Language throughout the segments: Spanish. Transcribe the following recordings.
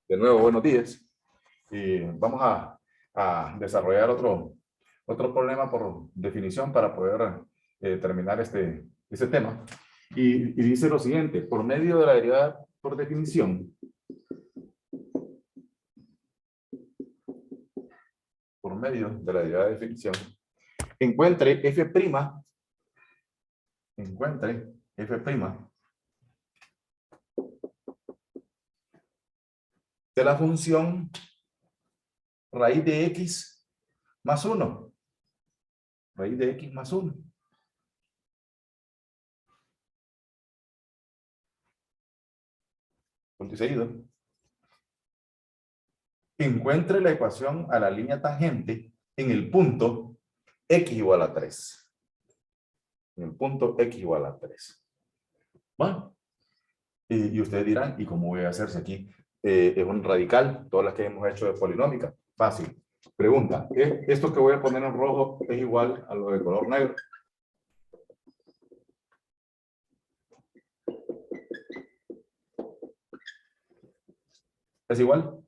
De nuevo, buenos días. Vamos a desarrollar otro problema por definición para poder terminar este tema. Y dice lo siguiente: por medio de la derivada por definición, encuentre f' de la función raíz de x más 1. Raíz de x más 1. Punto y seguido. Encuentre la ecuación a la línea tangente en el punto x igual a 3. En el punto x igual a 3. Bueno, y ustedes dirán, ¿y cómo voy a hacerse aquí? Es un radical, todas las que hemos hecho de polinómica. Fácil. Pregunta, ¿esto que voy a poner en rojo es igual a lo de color negro? ¿Es igual?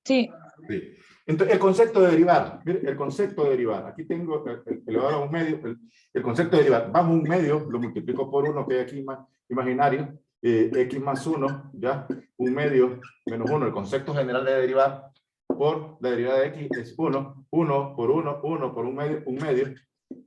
Sí. Sí. Entonces, el concepto de derivar, mire, el concepto de derivar, aquí tengo elevado a un medio, el concepto de derivar, bajo un medio, lo multiplico por 1 que hay aquí imaginario, x más 1, ya, un medio menos 1, el concepto general de derivar por la derivada de x es 1, 1 por 1, 1 por un medio,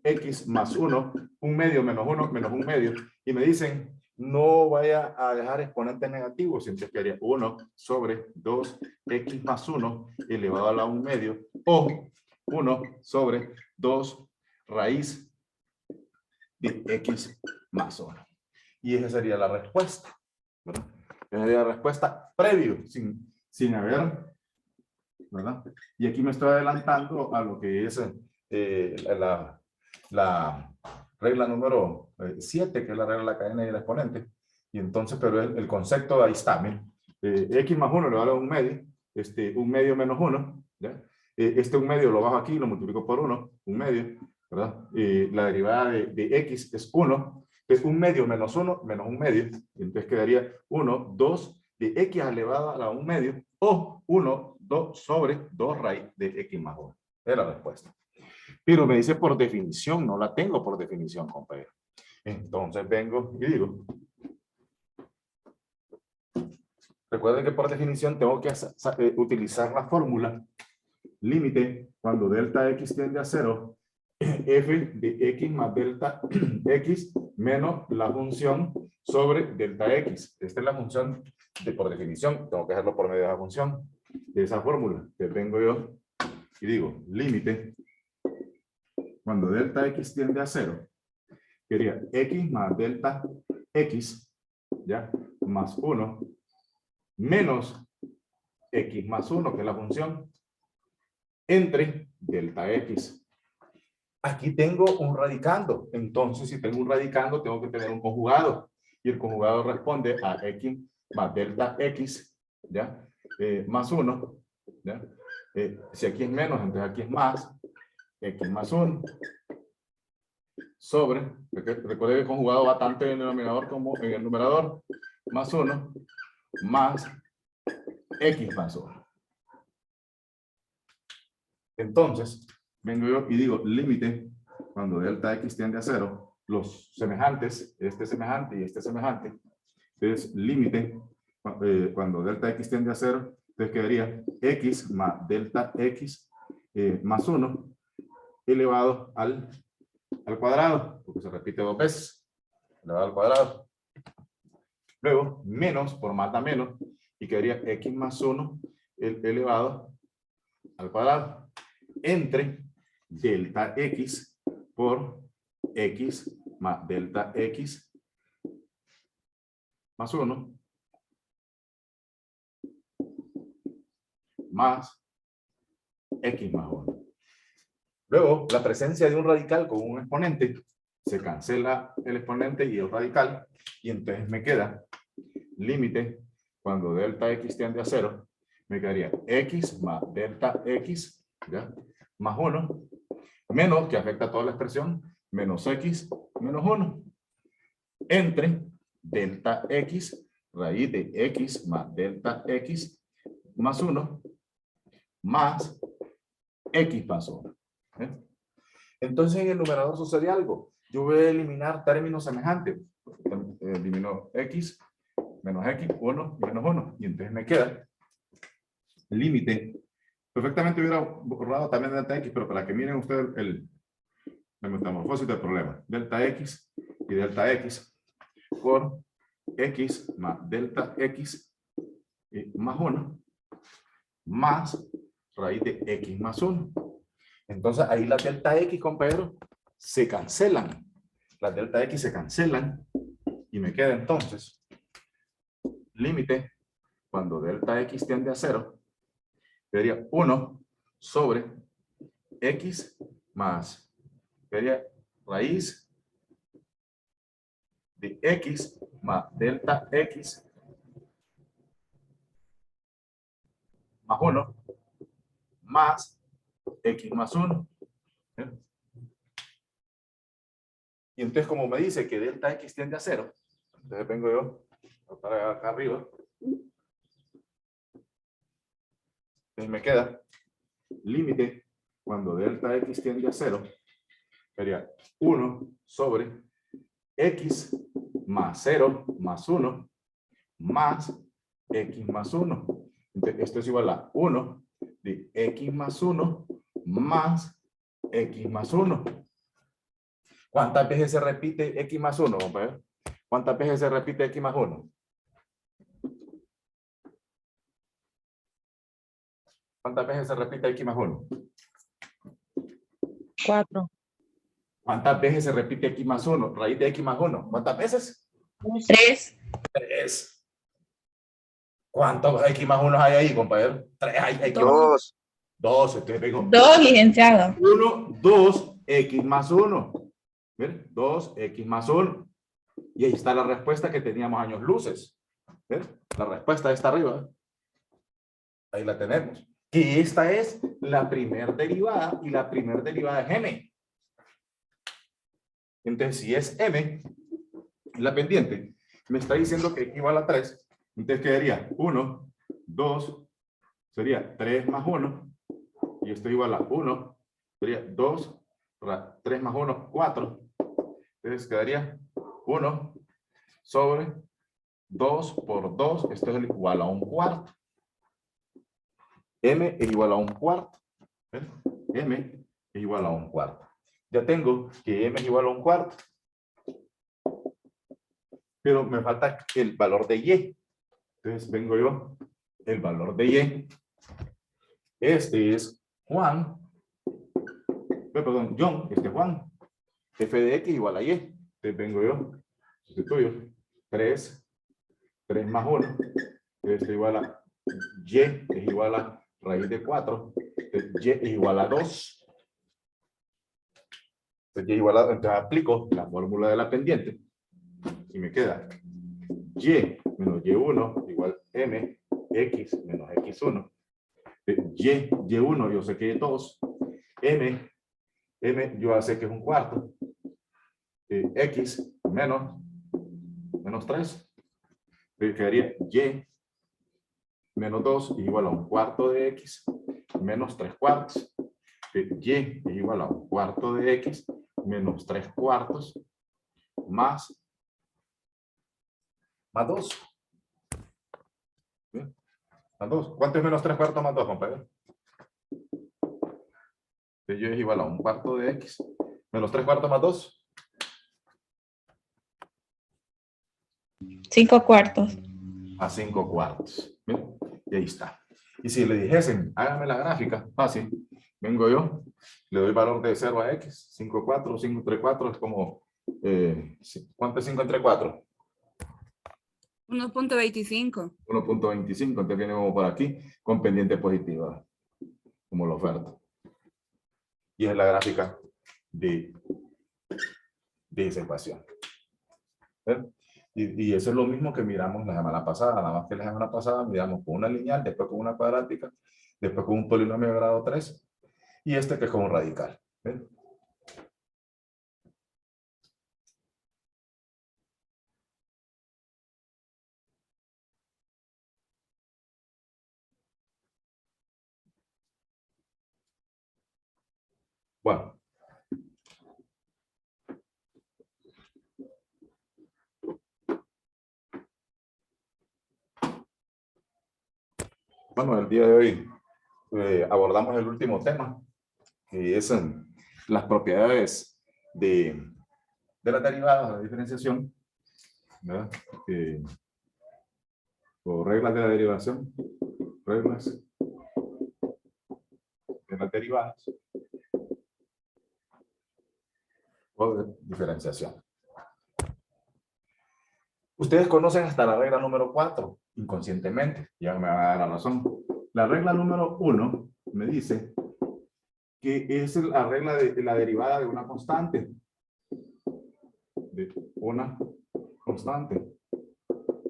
x más 1, un medio menos 1, menos un medio, y me dicen, no vaya a dejar exponentes negativos, entonces quedaría 1 sobre 2x más 1 elevado a la 1 medio, o 1 sobre 2 raíz de x más 1. Y esa sería la respuesta, ¿verdad? Esa sería la respuesta previo, sin haber, ¿verdad? Y aquí me estoy adelantando a lo que es la regla número 7, que es la regla de la cadena y el exponente. Y entonces, pero el concepto ahí está, miren. X más 1 le vale a un medio, un medio menos 1, ¿ya? Un medio lo bajo aquí, lo multiplico por 1, un medio, ¿verdad? La derivada de x es 1, es un medio menos 1, menos un medio, entonces quedaría 1, 2 de x elevado a la 1 medio, o 1, 2 sobre 2 raíz de x más 1. Es la respuesta. Pero me dice por definición, no la tengo por definición, compañero. Entonces vengo y digo, recuerden que por definición tengo que utilizar la fórmula límite cuando delta x tiende a 0, f de x más delta x menos la función sobre delta x. Esta es la función por definición, tengo que hacerlo por medio de la función, de esa fórmula que tengo yo, y digo, límite cuando delta x tiende a 0, sería x más delta x, ¿ya? Más 1, menos x más 1, que es la función, entre delta x. Aquí tengo un radicando, entonces si tengo un radicando tengo que tener un conjugado, y el conjugado responde a x más delta x, ¿ya? Más 1, ¿ya? Si aquí es menos, entonces aquí es más, x más 1, sobre, recuerden que el conjugado va tanto en el denominador como en el numerador, más 1, más x más 1. Entonces, vengo yo y digo, límite, cuando delta x tiende a 0, los semejantes, este semejante y este semejante, entonces límite, cuando delta x tiende a 0, entonces quedaría x más delta x más 1 elevado al cuadrado, porque se repite 2 veces, elevado al cuadrado. Luego, menos, por más da menos, y quedaría x más 1 elevado al cuadrado, entre delta x por x más delta x más 1, más x más 1. Luego, la presencia de un radical con un exponente, se cancela el exponente y el radical, y entonces me queda límite, cuando delta x tiende a 0, me quedaría x más delta x, ¿ya? Más 1, menos, que afecta a toda la expresión, menos x menos 1. entre delta X, raíz de X más delta X más 1, más X más 1. Entonces en el numerador sucede algo. Yo voy a eliminar términos semejantes. Elimino X menos X, 1 menos 1. Y entonces me queda el límite. Perfectamente hubiera borrado también delta X, pero para que miren ustedes la metamorfosis del problema. Delta X y delta X por X más delta X más 1 más raíz de X más 1. Entonces ahí las delta X, compañeros, se cancelan. Las delta X se cancelan y me queda entonces límite cuando delta X tiende a 0 sería 1 sobre X más sería raíz de X más delta X más 1 más X más 1. Y entonces como me dice que delta X tiende a 0, entonces vengo yo para acá arriba. Entonces me queda límite cuando delta X tiende a 0 sería 1 sobre X más 0 más 1 más X más 1. Entonces esto es igual a 1 de X más 1 más X más 1. ¿Cuántas veces se repite X más 1, compañero? ¿Cuántas veces se repite X más 1? ¿Cuántas veces se repite X más 1? 4. ¿Cuántas veces se repite X más 1? Raíz de X más 1. ¿Cuántas veces? 3. 3. ¿Cuántos X más 1 hay ahí, compañero? 3 hay. 2. 2. Entonces vengo. 2, licenciado. 1, 2, X más 1. ¿Ven? 2X más 1. Y ahí está la respuesta que teníamos años luces. ¿Ven? La respuesta está arriba. Ahí la tenemos. Que esta es la primer derivada y la primer derivada es M. Entonces, si es M, la pendiente, me está diciendo que equivale a 3. Entonces quedaría 1, 2, sería 3 más 1. Y esto igual a 1, sería 2, 3 más 1, 4. Entonces quedaría 1 sobre 2 por 2. Esto es igual a un cuarto. M es igual a un cuarto. ¿Ven? M es igual a un cuarto. Ya tengo que M es igual a un cuarto. Pero me falta el valor de Y. Entonces vengo yo, el valor de Y. Este es Juan. Perdón, John, este es Juan. F de X igual a Y. Entonces vengo yo, sustituyo. 3 más 1. Esto igual a Y es igual a raíz de 4. Entonces, Y es igual a 2. Entonces, Y igual a, entonces aplico la fórmula de la pendiente. Y me queda Y menos Y1 igual M X menos X1. Y1 yo sé que es 2. M yo ya sé que es un cuarto. X menos 3. Quedaría Y menos 2 igual a un cuarto de X menos 3 cuartos. Y es igual a un cuarto de X menos 3 cuartos más 2. ¿Bien? Más 2. ¿Cuánto es menos 3 cuartos más 2, compañero? Y es igual a un cuarto de X menos 3 cuartos más 2. 5 cuartos. A 5 cuartos. ¿Bien? Y ahí está. Y si le dijesen, hágame la gráfica, fácil. Vengo yo, le doy valor de 0 a X, 5, 4, 5 entre 4 es como, ¿cuánto es 5 entre 4? 1.25. 1.25, entonces viene como por aquí, con pendiente positiva, como la oferta. Y es la gráfica de esa ecuación. ¿Ven? Y eso es lo mismo que miramos la semana pasada, nada más que la semana pasada miramos con una lineal, después con una cuadrática, después con un polinomio de grado 3, y este que es como un radical. ¿Ven? Bueno. Bueno, el día de hoy abordamos el último tema, que es las propiedades de las derivadas de la diferenciación, ¿verdad? O reglas de la derivación, reglas de las derivadas o de diferenciación. Ustedes conocen hasta la regla número 4, inconscientemente, ya me van a dar la razón. La regla número 1 me dice que es la regla de la derivada de una constante. De una constante.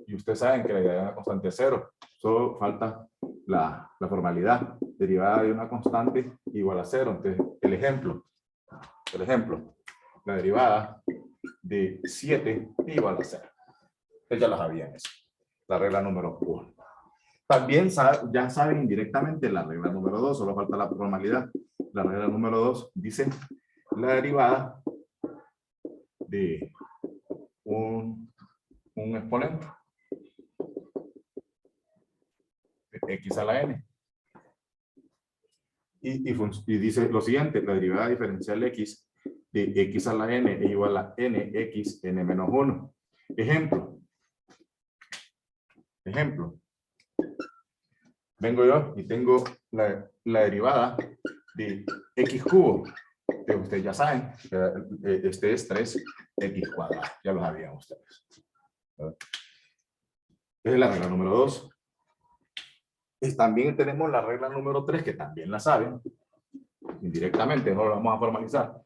Y ustedes saben que la derivada de una constante es 0. Solo falta la formalidad. Derivada de una constante igual a 0. Entonces, el ejemplo, la derivada de 7 igual a 0. Ustedes ya lo sabían eso. La regla número 1. También ya saben indirectamente la regla número 2, solo falta la formalidad. La regla número 2 dice la derivada de un exponente de x a la n. Y dice lo siguiente, la derivada diferencial x de x a la n es igual a nx n menos 1. Ejemplo. Vengo yo y tengo la derivada de x cubo. Que ustedes ya saben, este es 3x cuadrado. Ya lo sabían ustedes. Es la regla número 2. También tenemos la regla número 3, que también la saben. Indirectamente, no lo vamos a formalizar.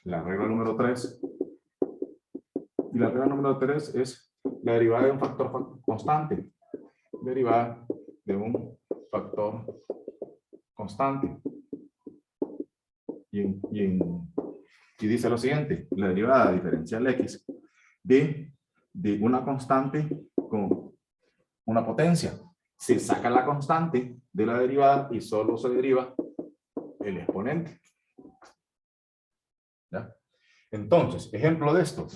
La regla número 3. Y la regla número 3 es la derivada de un factor constante. Derivada de un factor constante. Y dice lo siguiente, la derivada diferencial x de una constante con una potencia. Se saca la constante de la derivada y solo se deriva el exponente. ¿Ya? Entonces, ejemplo de esto.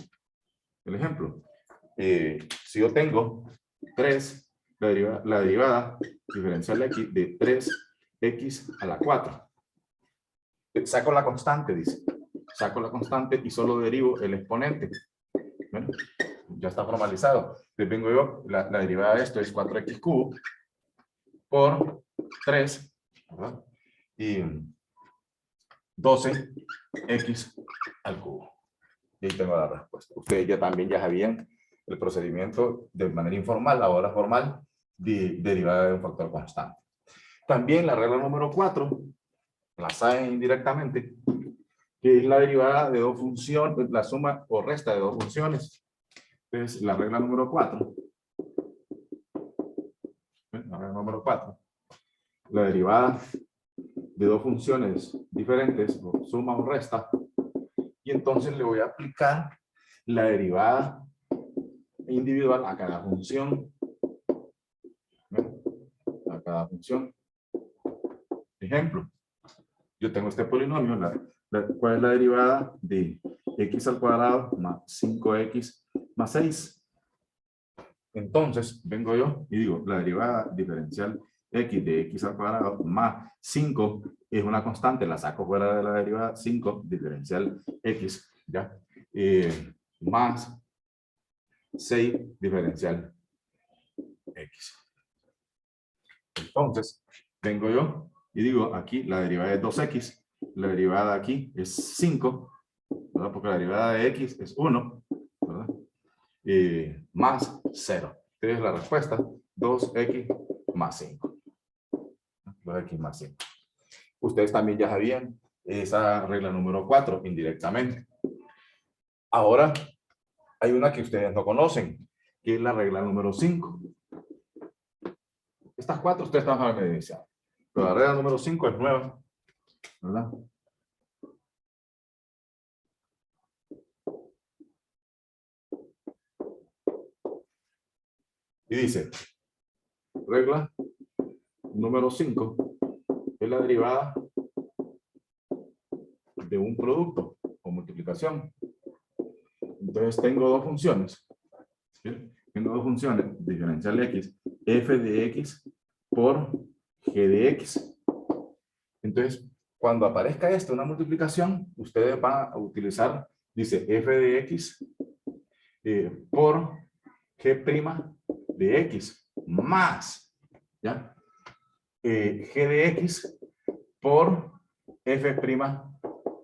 El ejemplo. Si yo tengo 3, la derivada diferencial x de 3x a la 4. Saco la constante, dice. Saco la constante y solo derivo el exponente. Bueno, ya está formalizado. Entonces vengo yo, la derivada de esto es 4x cubo por 3, ¿verdad? Y 12x al cubo. Y ahí tengo la respuesta. Ustedes ya también ya sabían el procedimiento de manera informal, ahora formal, de derivada de un factor constante. También la regla número 4, la saben indirectamente, que es la derivada de dos funciones, la suma o resta de dos funciones. Entonces, la regla número 4. La regla número 4. La derivada de dos funciones diferentes, o suma o resta. Y entonces le voy a aplicar la derivada individual a cada función. A cada función. Ejemplo. Yo tengo este polinomio. ¿Cuál es la derivada de x al cuadrado más 5x más 6? Entonces, vengo yo y digo, la derivada diferencial x de x al cuadrado más 5 es una constante, la saco fuera de la derivada, 5 diferencial x, ¿ya? Más 6 diferencial x. Entonces, vengo yo y digo, aquí la derivada es 2x, la derivada aquí es 5, ¿verdad? Porque la derivada de x es 1, ¿verdad? Más 0. Entonces la respuesta, 2x más 5. 2x más 5. Ustedes también ya sabían esa regla número 4, indirectamente. Ahora, hay una que ustedes no conocen, que es la regla número 5. Estas 4 ustedes están familiarizados. Pero la regla número 5 es nueva, ¿verdad? Y dice, regla número 5 es la derivada de un producto o multiplicación. Entonces tengo dos funciones. ¿Sí? Tengo dos funciones, diferencial x, f de x por g de x. Entonces, cuando aparezca esto, una multiplicación, ustedes van a utilizar, dice f de x por g' de x más, ¿ya? G de x por f'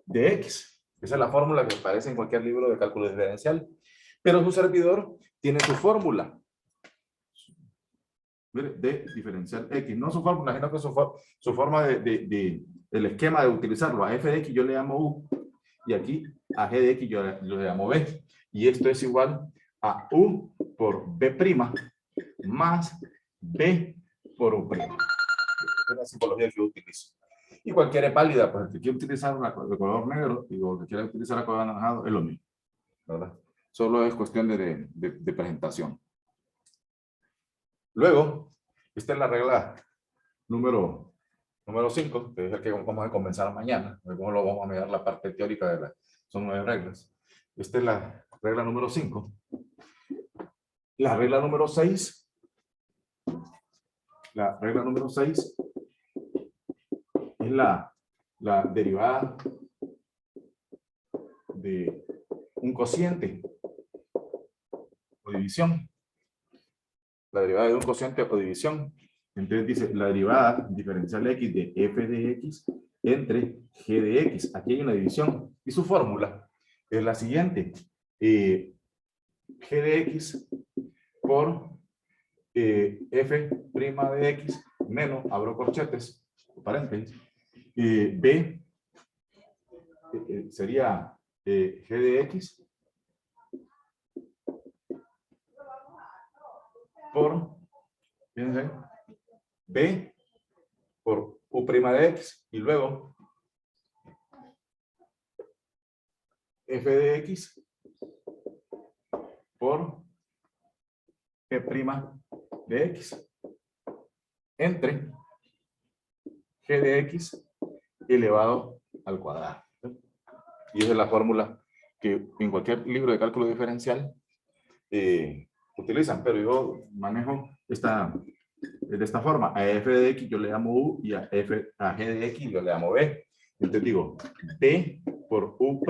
de x. Esa es la fórmula que aparece en cualquier libro de cálculo diferencial. Pero su servidor tiene su fórmula de diferencial x. No su fórmula, sino que su forma el esquema de utilizarlo. A f de x yo le llamo u. Y aquí a g de x yo le llamo b. Y esto es igual a u por b' más b por u'. Esa es la simbología que yo utilizo. Y cualquiera es válida, pues el que quiere utilizar de color negro y el que quiere utilizar la color anaranjado es lo mismo, ¿verdad? Solo es cuestión de presentación. Luego, esta es la regla número 5, que es el que vamos a comenzar mañana. Luego lo vamos a mirar la parte teórica de son 9 reglas. Esta es la regla número 5. La regla número 6. La regla número 6 es la derivada de un cociente o división. La derivada de un cociente o división. Entonces dice la derivada diferencial x de f de x entre g de x. Aquí hay una división. Y su fórmula es la siguiente. G de x por f' de x menos, abro corchetes, paréntesis, b sería g de x por, fíjense, b por u' de x y luego f de x por g' de x entre g de x elevado al cuadrado. Y esa es la fórmula que en cualquier libro de cálculo diferencial utilizan, pero yo manejo de esta forma. A f de x yo le llamo u y a g de x yo le llamo b. Entonces digo b por u'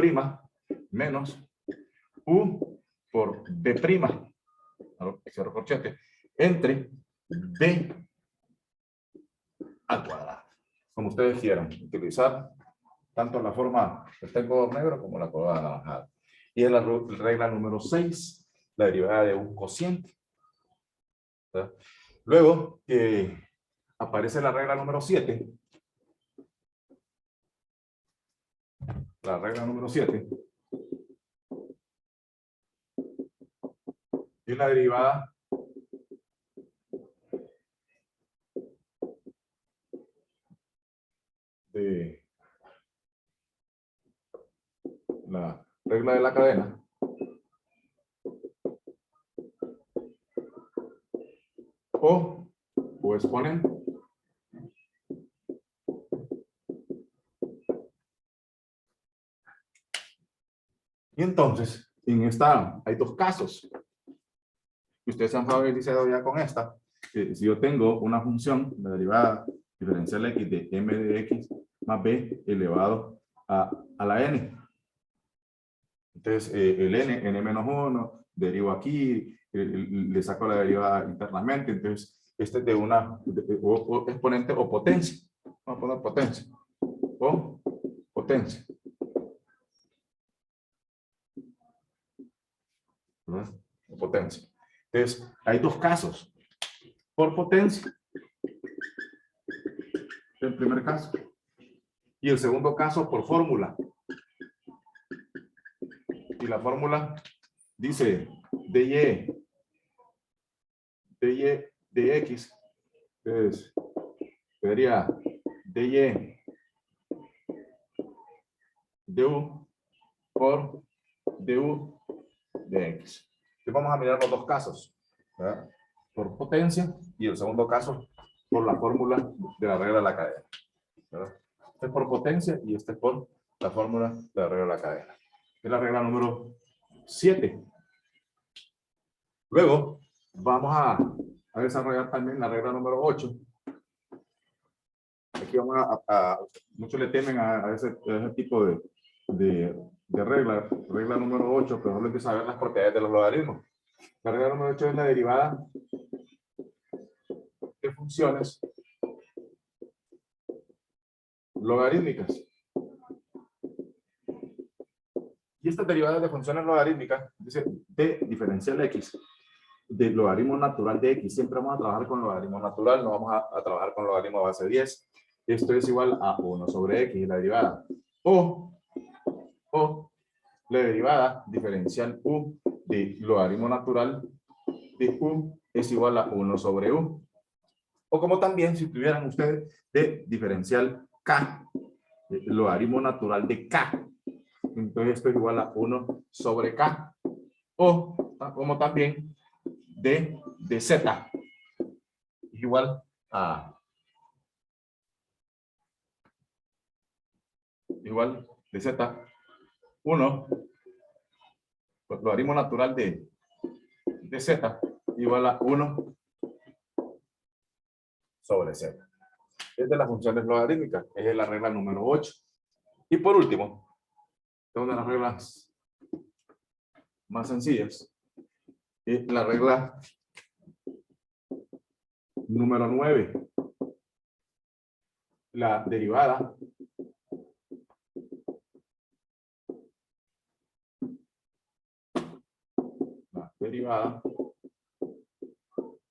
menos u por b', cierro corchete, entre b al cuadrado. Como ustedes quieran utilizar tanto la forma que está en color negro como la color anaranjada. Y es la regla número 6, la derivada de un cociente. ¿Verdad? Luego aparece la regla número 7. La regla número 7 es la derivada de la regla de la cadena o exponente y entonces en esta hay dos casos. Ustedes se han familiarizado ya con esta. Si yo tengo una función, la derivada diferencial x de m de x más b elevado a la n. Entonces, el n menos 1, derivo aquí, le saco la derivada internamente. Entonces, este es de una o exponente o potencia. Vamos a poner potencia. O potencia. ¿Verdad? O potencia. Entonces, hay dos casos. Por potencia. El primer caso. Y el segundo caso por fórmula. Y la fórmula dice dy de x. Entonces, sería dy du por du de x. Entonces vamos a mirar los dos casos, ¿verdad? Por potencia y el segundo caso por la fórmula de la regla de la cadena, ¿verdad? Este es por potencia y este es por la fórmula de la regla de la cadena. Es la regla número 7. Luego, vamos a desarrollar también la regla número 8. Aquí vamos muchos le temen a ese tipo de regla. Regla número 8, pero solo hay que saber las propiedades de los logaritmos. La regla número 8 es la derivada de funciones logarítmicas. Y estas derivadas de funciones logarítmicas, dice de diferencial x, de logaritmo natural de x. Siempre vamos a trabajar con logaritmo natural, no vamos a trabajar con logaritmo base 10. Esto es igual a 1 sobre x, la derivada. O la derivada diferencial u de logaritmo natural de u es igual a 1 sobre u. O como también si tuvieran ustedes de diferencial k, de logaritmo natural de k. Entonces esto es igual a 1 sobre k. O como también de z igual a de z 1, pues logaritmo natural de z igual a 1 sobre z. Es de las funciones logarítmicas, es la regla número 8. Y por último, es una de las reglas más sencillas, es la regla número 9. La derivada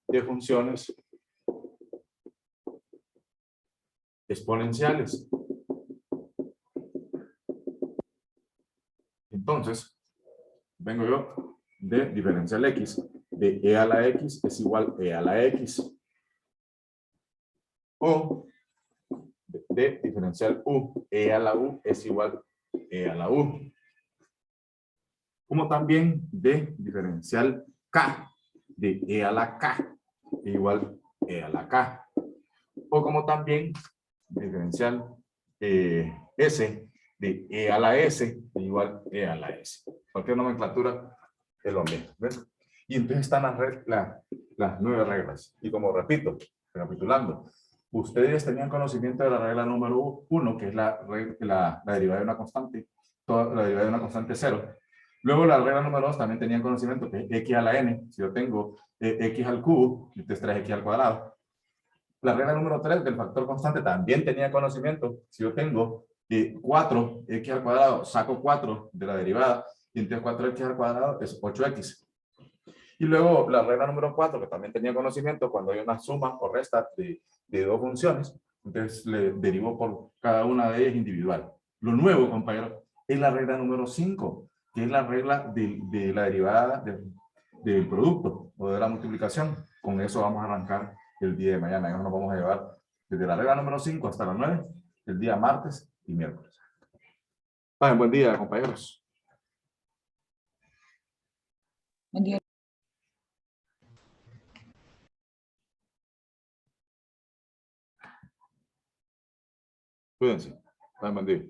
de funciones exponenciales. Entonces, vengo yo de diferencial x, de e a la x es igual a e a la x. O de diferencial u, e a la u es igual a e a la u. Como también de diferencial k, de e a la k igual a e a la k. O como también diferencial s, de e a la s igual a e a la s. Cualquier nomenclatura es lo mismo. ¿Ves? Y entonces están las 9 reglas. Y como repito, recapitulando, ustedes tenían conocimiento de la regla número 1, que es la derivada de una constante, la derivada de una constante 0. Luego la regla número 2 también tenían conocimiento que es x a la n. Si yo tengo x al cubo, entonces 3x al cuadrado. La regla número 3 del factor constante también tenía conocimiento. Si yo tengo 4x al cuadrado, saco 4 de la derivada, y entonces 4x al cuadrado es 8x. Y luego la regla número 4, que también tenía conocimiento, cuando hay una suma o resta de dos funciones, entonces le derivo por cada una de ellas individual. Lo nuevo, compañero, es la regla número 5, que es la regla de la derivada del producto o de la multiplicación. Con eso vamos a arrancar el día de mañana. Nos vamos a llevar desde la regla número 5 hasta la 9, el día martes y miércoles. Buen día, compañeros. Buen día. Cuídense. Buen día.